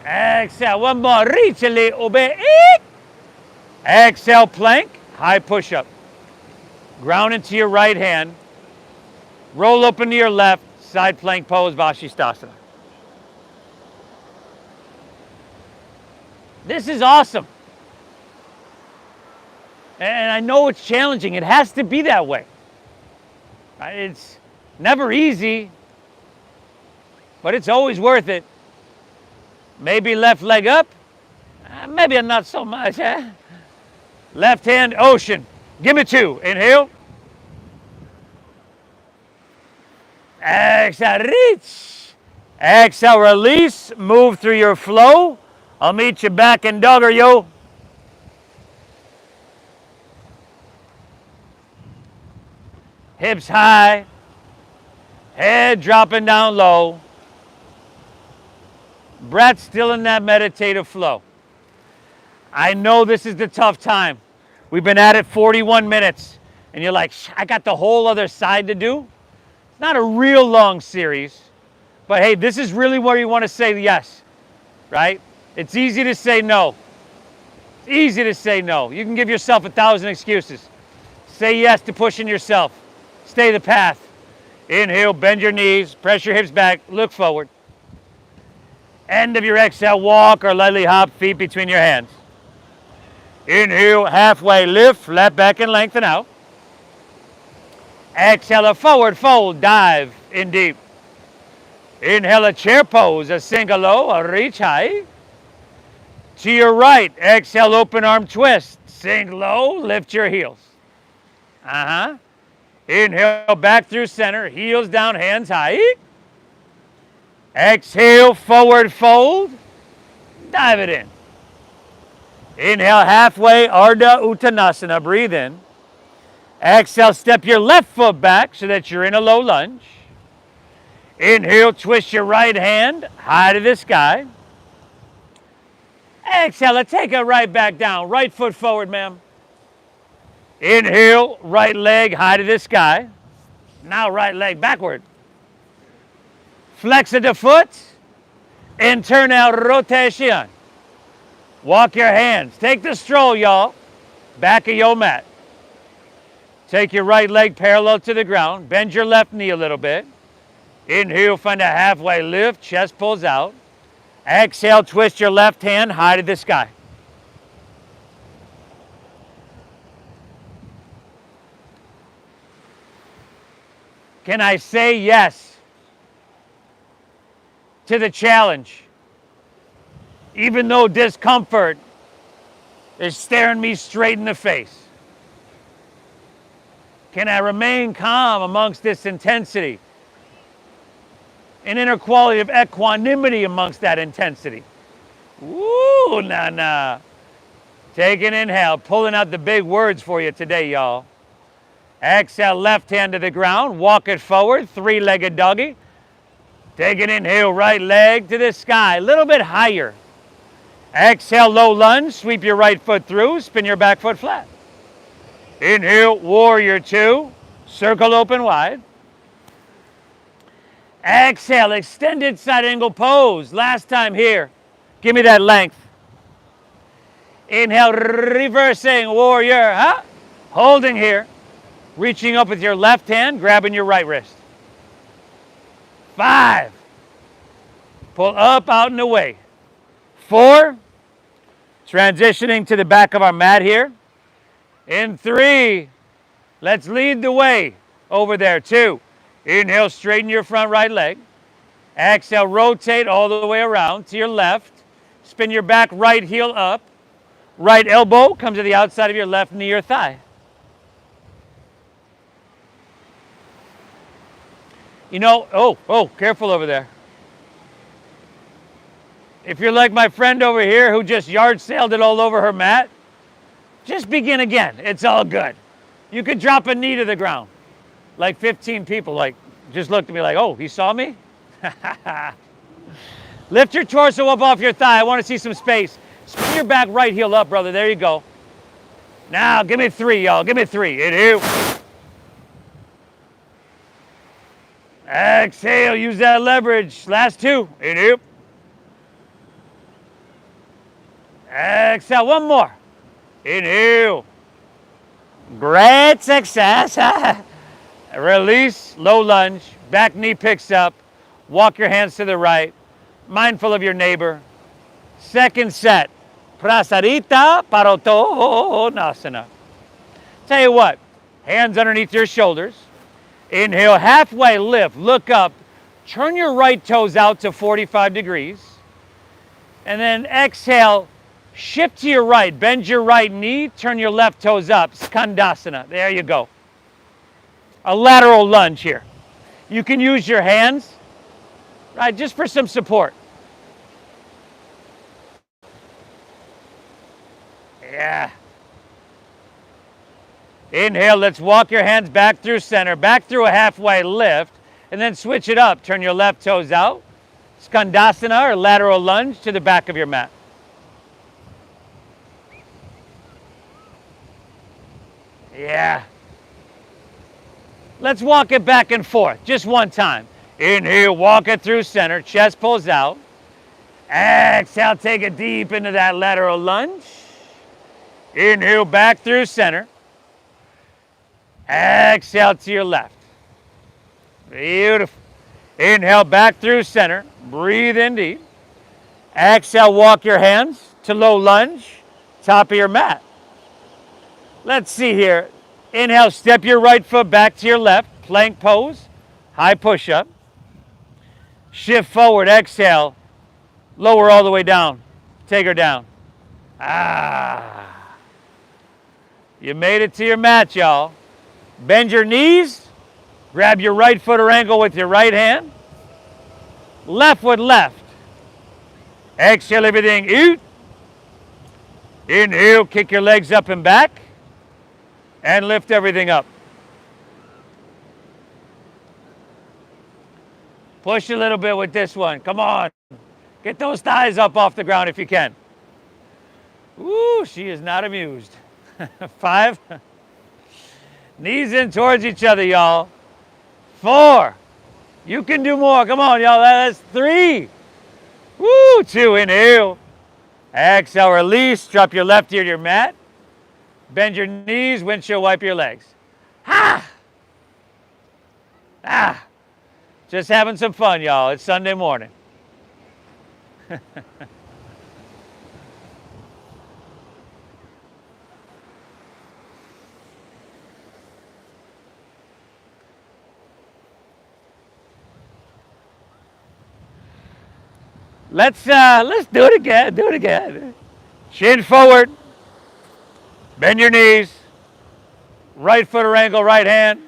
Exhale, one more. Reach a little bit. Exhale, plank, high push-up. Ground into your right hand. Roll open to your left, side plank pose, Vashisthasana. This is awesome. And I know it's challenging. It has to be that way. Right? It's never easy, but it's always worth it. Maybe left leg up. Maybe not so much. Left hand, ocean. Give me 2. Inhale. Exhale, reach. Exhale, release. Move through your flow. I'll meet you back in dogger, yo. Hips high. Head dropping down low. Breath still in that meditative flow. I know this is the tough time. We've been at it 41 minutes. And you're like, I got the whole other side to do. It's not a real long series. But hey, this is really where you want to say yes, right? It's easy to say no. It's easy to say no. You can give yourself 1,000 excuses. Say yes to pushing yourself. Stay the path. Inhale, bend your knees, press your hips back, look forward. End of your exhale, walk or lightly hop, feet between your hands. Inhale, halfway lift, flat back and lengthen out. Exhale, a forward fold, dive in deep. Inhale, a chair pose, a single low, a reach high. To your right, exhale, open arm twist. Sink low, lift your heels. Inhale, back through center, heels down, hands high. Exhale, forward fold, dive it in. Inhale, halfway, Ardha Uttanasana, breathe in. Exhale, step your left foot back so that you're in a low lunge. Inhale, twist your right hand high to the sky. Exhale, take it right back down. Right foot forward, ma'am. Inhale, right leg high to the sky. Now right leg backward. Flex the foot. Internal rotation. Walk your hands. Take the stroll, y'all. Back of your mat. Take your right leg parallel to the ground. Bend your left knee a little bit. Inhale, find a halfway lift. Chest pulls out. Exhale, twist your left hand high to the sky. Can I say yes to the challenge? Even though discomfort is staring me straight in the face. Can I remain calm amongst this intensity? An inner quality of equanimity amongst that intensity. Woo, nah. Take an inhale, pulling out the big words for you today, y'all. Exhale, left hand to the ground, walk it forward, three-legged doggy. Take an inhale, right leg to the sky, a little bit higher. Exhale, low lunge, sweep your right foot through, spin your back foot flat. Inhale, warrior two. Circle open wide. Exhale, extended side angle pose. Last time here. Give me that length. Inhale, reversing, warrior, huh? Holding here. Reaching up with your left hand, grabbing your right wrist. 5. Pull up, out, and away. 4. Transitioning to the back of our mat here. In 3. Let's lead the way over there. 2. Inhale, straighten your front right leg. Exhale, rotate all the way around to your left. Spin your back right heel up. Right elbow comes to the outside of your left knee or thigh. You know, careful over there. If you're like my friend over here who just yard sailed it all over her mat, just begin again. It's all good. You could drop a knee to the ground. Like 15 people just looked at me like, oh, he saw me? Lift your torso up off your thigh. I want to see some space. Spin your back right heel up, brother. There you go. Now, give me 3, y'all. Give me 3. Inhale. Exhale. Use that leverage. Last 2. Inhale. Exhale. One more. Inhale. Great success. Release. Low lunge. Back knee picks up. Walk your hands to the right. Mindful of your neighbor. Second set. Prasarita Parottanasana. Tell you what, hands underneath your shoulders. Inhale, halfway lift, look up. Turn your right toes out to 45 degrees. And then exhale, shift to your right. Bend your right knee, turn your left toes up. Skandasana. There you go. A lateral lunge here. You can use your hands, right, just for some support. Yeah. Inhale, let's walk your hands back through center, back through a halfway lift, and then switch it up. Turn your left toes out. Skandasana, or lateral lunge, to the back of your mat. Yeah. Let's walk it back and forth, just one time. Inhale, walk it through center, chest pulls out. Exhale, take it deep into that lateral lunge. Inhale, back through center. Exhale to your left. Beautiful. Inhale, back through center. Breathe in deep. Exhale, walk your hands to low lunge, top of your mat. Let's see here. Inhale, step your right foot back to your left. Plank pose, high push-up. Shift forward, exhale. Lower all the way down. Take her down. You made it to your mat, y'all. Bend your knees. Grab your right foot or ankle with your right hand. Left with left. Exhale everything out. Inhale, kick your legs up and back. And lift everything up. Push a little bit with this one. Come on. Get those thighs up off the ground if you can. Ooh, she is not amused. 5. Knees in towards each other, y'all. 4. You can do more. Come on, y'all. That's 3. Woo, 2. Inhale. Exhale, release. Drop your left ear to your mat. Bend your knees. Windshield wipe your legs. Just having some fun, y'all. It's Sunday morning. Let's do it again. Do it again. Chin forward. Bend your knees. Right foot or ankle, right hand.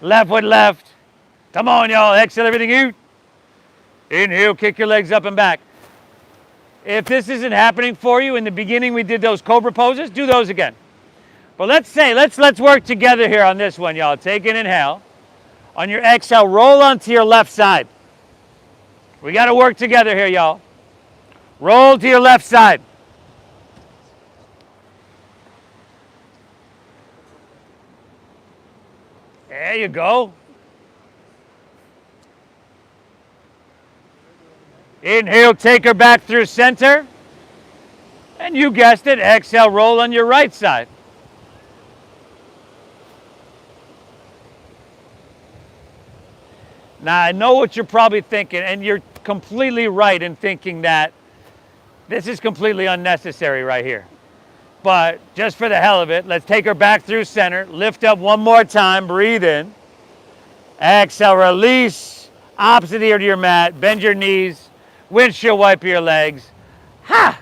Left with left. Come on, y'all. Exhale everything out. Inhale, kick your legs up and back. If this isn't happening for you, in the beginning we did those cobra poses, do those again. But let's work together here on this one, y'all. Take an inhale. On your exhale, roll onto your left side. We got to work together here, y'all. Roll to your left side. There you go. Inhale, take her back through center. And you guessed it, exhale, roll on your right side. Now, I know what you're probably thinking, and you're completely right in thinking that this is completely unnecessary right here. But just for the hell of it, let's take her back through center. Lift up one more time. Breathe in. Exhale, release. Opposite ear to your mat. Bend your knees. Windshield wiper your legs. Ha!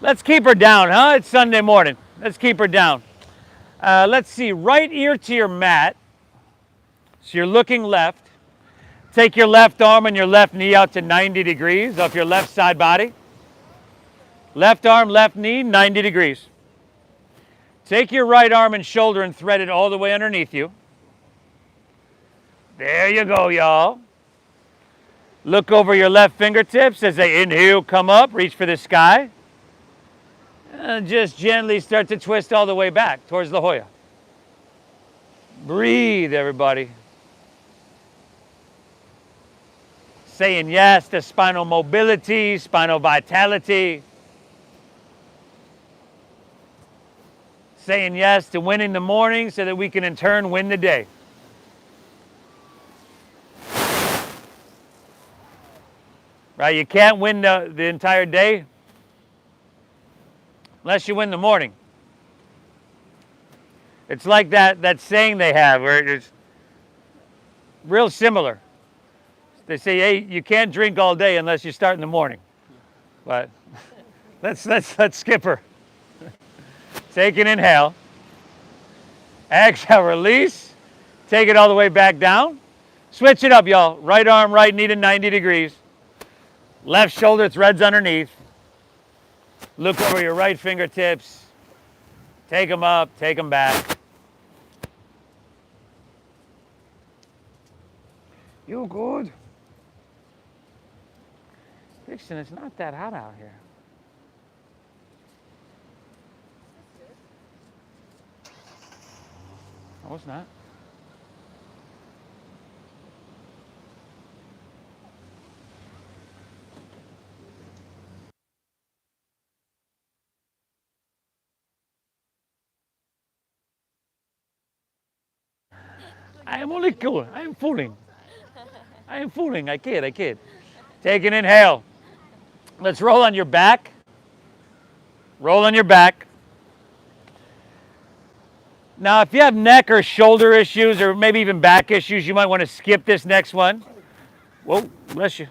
Let's keep her down, huh? It's Sunday morning. Let's keep her down. Let's see. Right ear to your mat. So you're looking left. Take your left arm and your left knee out to 90 degrees off your left side body. Left arm, left knee, 90 degrees. Take your right arm and shoulder and thread it all the way underneath you. There you go, y'all. Look over your left fingertips as they inhale, come up, reach for the sky. And just gently start to twist all the way back towards La Jolla. Breathe, everybody. Saying yes to spinal mobility, spinal vitality. Saying yes to winning the morning so that we can in turn win the day. Right? You can't win the entire day unless you win the morning. It's like that saying they have where it's real similar. They say, hey, you can't drink all day unless you start in the morning. But let's skip her. Take an inhale. Exhale, release. Take it all the way back down. Switch it up, y'all. Right arm, right knee to 90 degrees. Left shoulder threads underneath. Look over your right fingertips. Take them up, take them back. You good? Dixon, it's not that hot out here. No, it's not. I am only cool. I am fooling. I am fooling. I kid. Take an inhale. Let's roll on your back. Roll on your back. Now, if you have neck or shoulder issues or maybe even back issues, you might want to skip this next one. Whoa, bless you.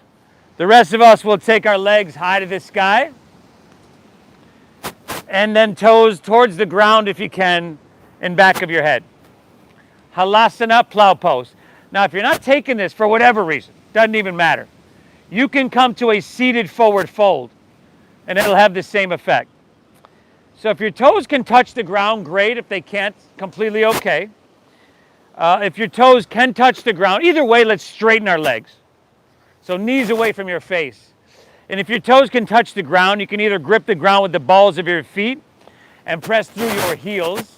The rest of us will take our legs high to the sky. And then toes towards the ground if you can, in back of your head. Halasana, plow pose. Now, if you're not taking this for whatever reason, doesn't even matter. You can come to a seated forward fold, and it'll have the same effect. So if your toes can touch the ground, great. If they can't, completely okay. If your toes can touch the ground, either way, let's straighten our legs. So knees away from your face. And if your toes can touch the ground, you can either grip the ground with the balls of your feet and press through your heels,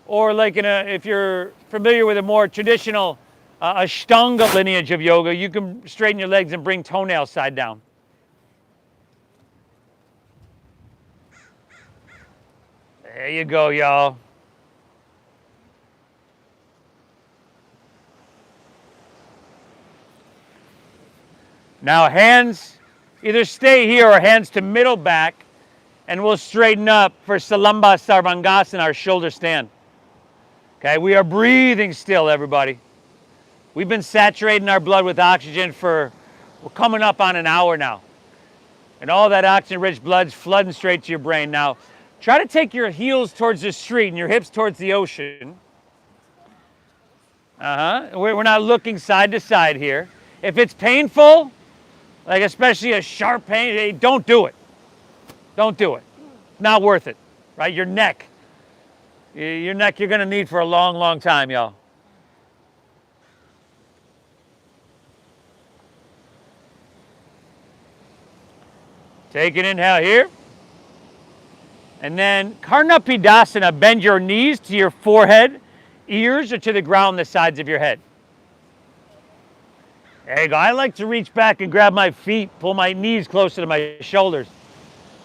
or like if you're familiar with a more traditional Ashtanga lineage of yoga, you can straighten your legs and bring toenails side down. There you go, y'all. Now hands either stay here or hands to middle back, and we'll straighten up for Salamba Sarvangasana, our shoulder stand. Okay, we are breathing still, everybody. We've been saturating our blood with oxygen we're coming up on an hour now. And all that oxygen-rich blood's flooding straight to your brain. Now, try to take your heels towards the street and your hips towards the ocean. We're not looking side to side here. If it's painful, like especially a sharp pain, hey, don't do it. Don't do it. Not worth it, right? Your neck you're going to need for a long, long time, y'all. Take an inhale here. And then Karnapidasana, bend your knees to your forehead, ears, or to the ground, the sides of your head. There you go. I like to reach back and grab my feet, pull my knees closer to my shoulders.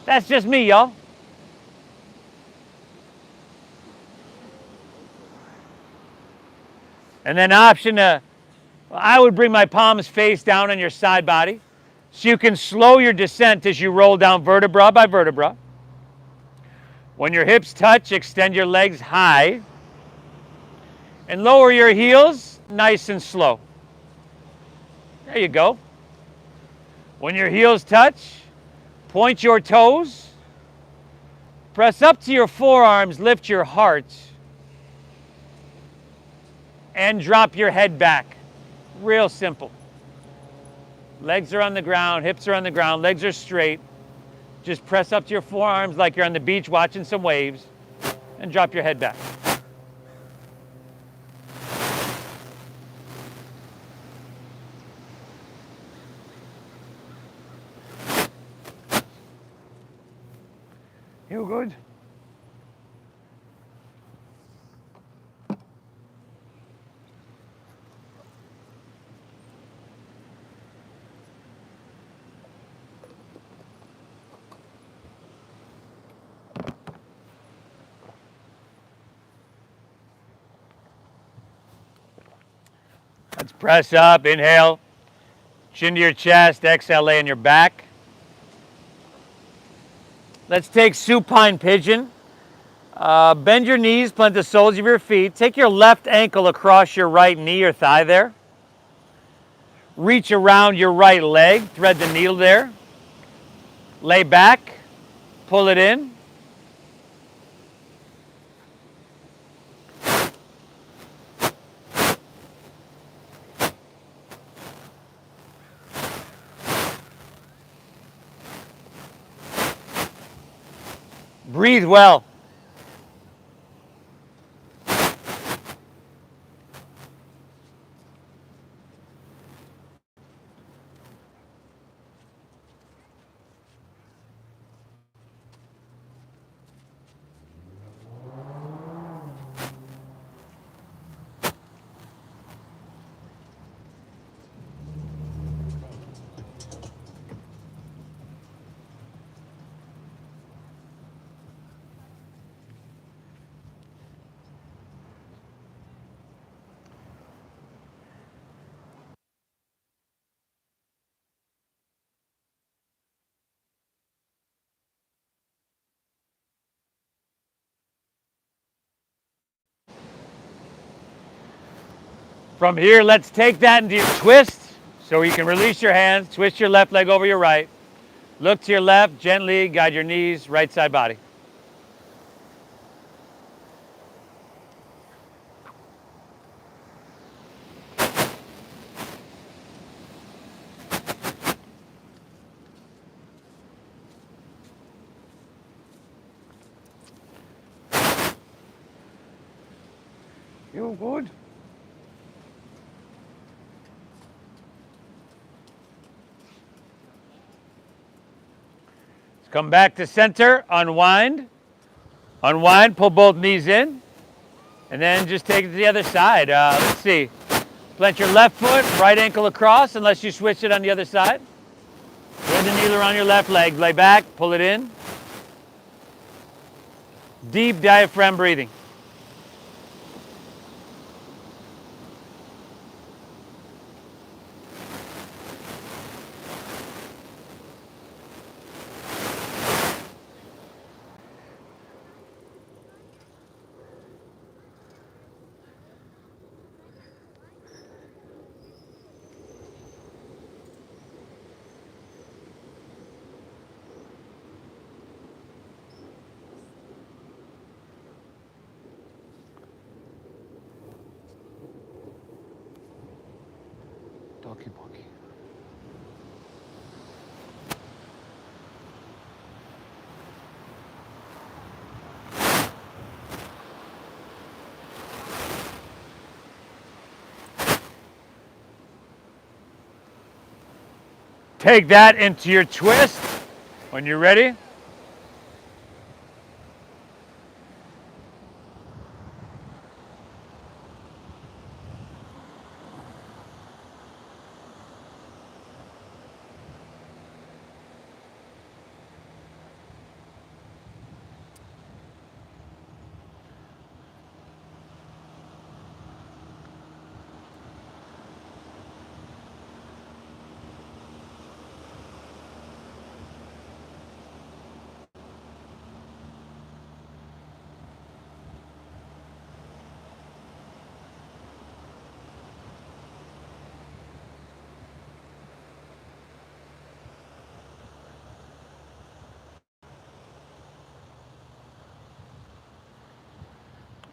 That's just me, y'all. And then option I would bring my palms face down on your side body so you can slow your descent as you roll down vertebra by vertebra. When your hips touch, extend your legs high and lower your heels nice and slow. There you go. When your heels touch, point your toes, press up to your forearms, lift your heart, and drop your head back. Real simple. Legs are on the ground, hips are on the ground, legs are straight. Just press up to your forearms like you're on the beach watching some waves and drop your head back. You good? Let's press up, inhale, chin to your chest, exhale, lay on your back. Let's take supine pigeon. Bend your knees, plant the soles of your feet. Take your left ankle across your right knee or thigh there. Reach around your right leg, thread the needle there. Lay back, pull it in. Breathe well. From here, let's take that into your twist so you can release your hands, twist your left leg over your right. Look to your left, gently guide your knees, right side body. You good? Let's come back to center, unwind. Unwind, pull both knees in, and then just take it to the other side. Let's see. Plant your left foot, right ankle across, unless you switch it on the other side. Thread the needle around your left leg. Lay back, pull it in. Deep diaphragm breathing. Donkey monkey. Take that into your twist. When you're ready,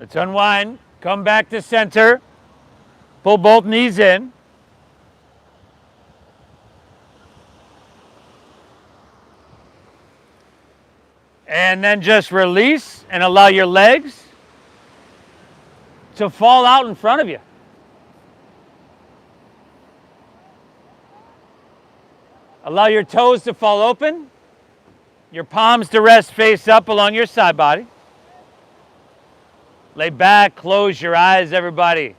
let's unwind. Come back to center. Pull both knees in. And then just release and allow your legs to fall out in front of you. Allow your toes to fall open, your palms to rest face up along your side body. Lay back, close your eyes, everybody.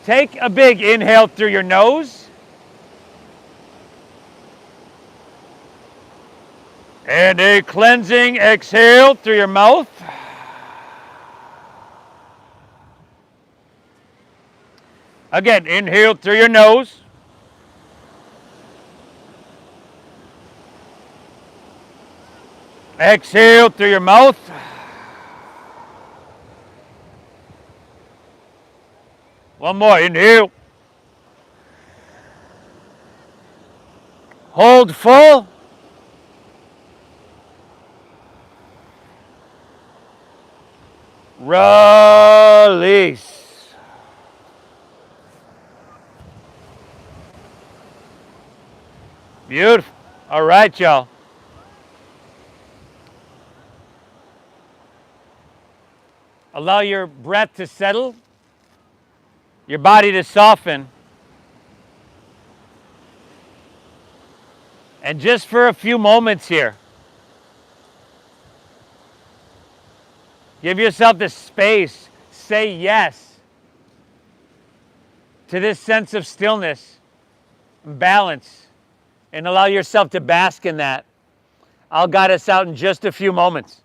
Take a big inhale through your nose. And a cleansing exhale through your mouth. Again, inhale through your nose. Exhale through your mouth. One more, inhale. Hold full. Release. Beautiful. All right, y'all. Allow your breath to settle, your body to soften. And just for a few moments here, give yourself the space, say yes to this sense of stillness and balance, and allow yourself to bask in that. I'll guide us out in just a few moments.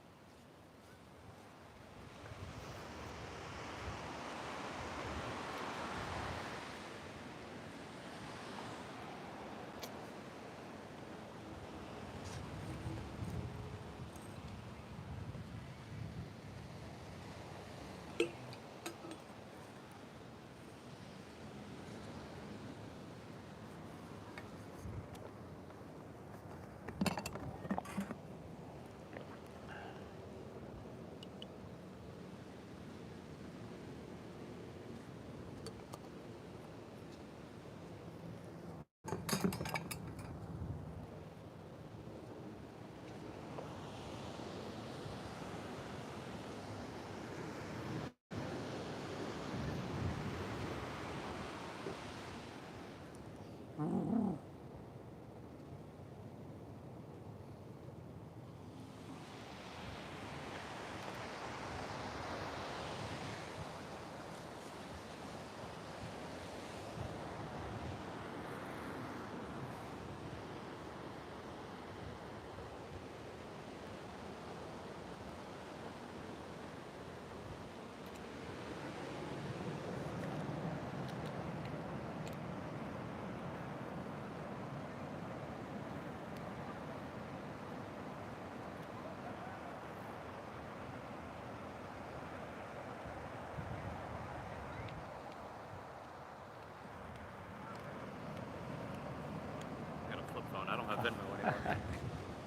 I don't have Venmo anymore.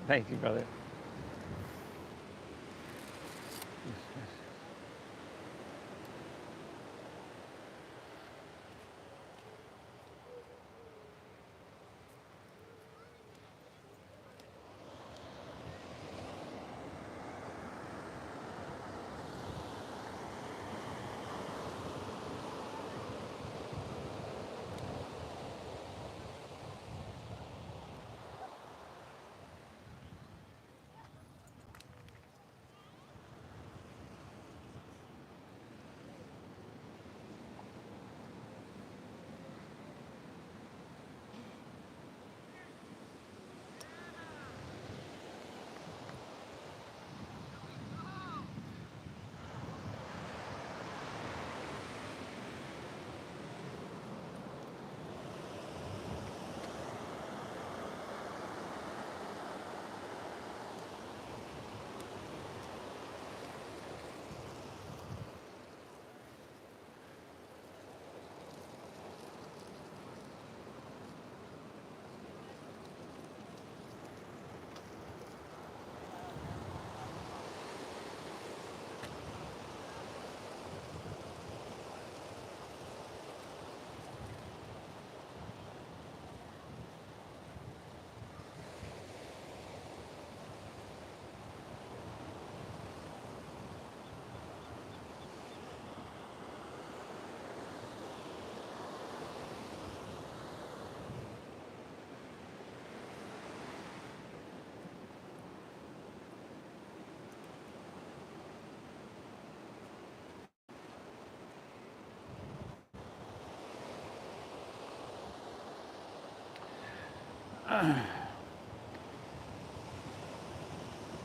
Thank you, brother.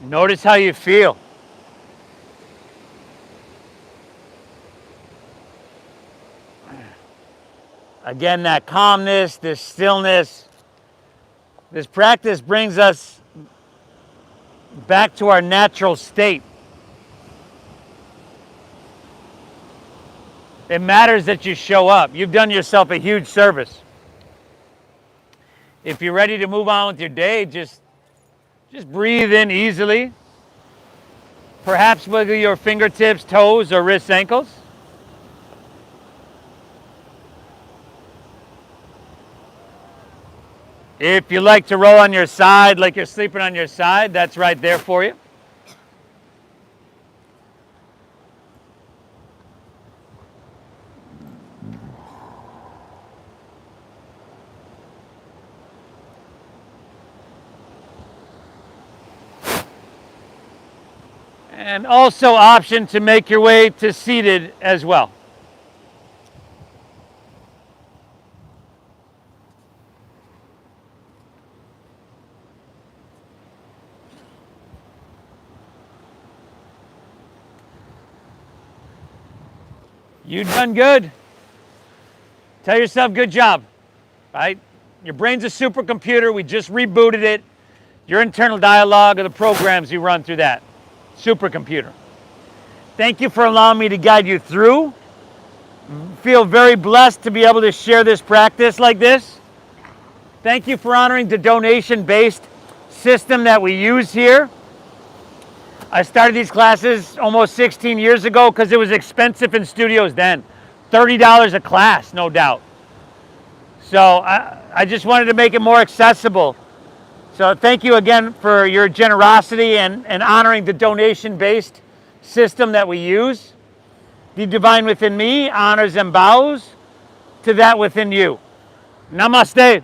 Notice how you feel. Again, that calmness, this stillness. This practice brings us back to our natural state. It matters that you show up. You've done yourself a huge service. If you're ready to move on with your day, just breathe in easily. Perhaps wiggle your fingertips, toes, or wrists, ankles. If you like to roll on your side like you're sleeping on your side, that's right there for you. And also option to make your way to seated as well. You've done good. Tell yourself good job, right? Your brain's a supercomputer. We just rebooted it. Your internal dialogue are the programs you run through that supercomputer. Thank you for allowing me to guide you through. Feel very blessed to be able to share this practice like this. Thank you for honoring the donation-based system that we use here. I started these classes almost 16 years ago because it was expensive in studios then. $30 a class, no doubt. So I just wanted to make it more accessible. So thank you again for your generosity and honoring the donation-based system that we use. The divine within me honors and bows to that within you. Namaste.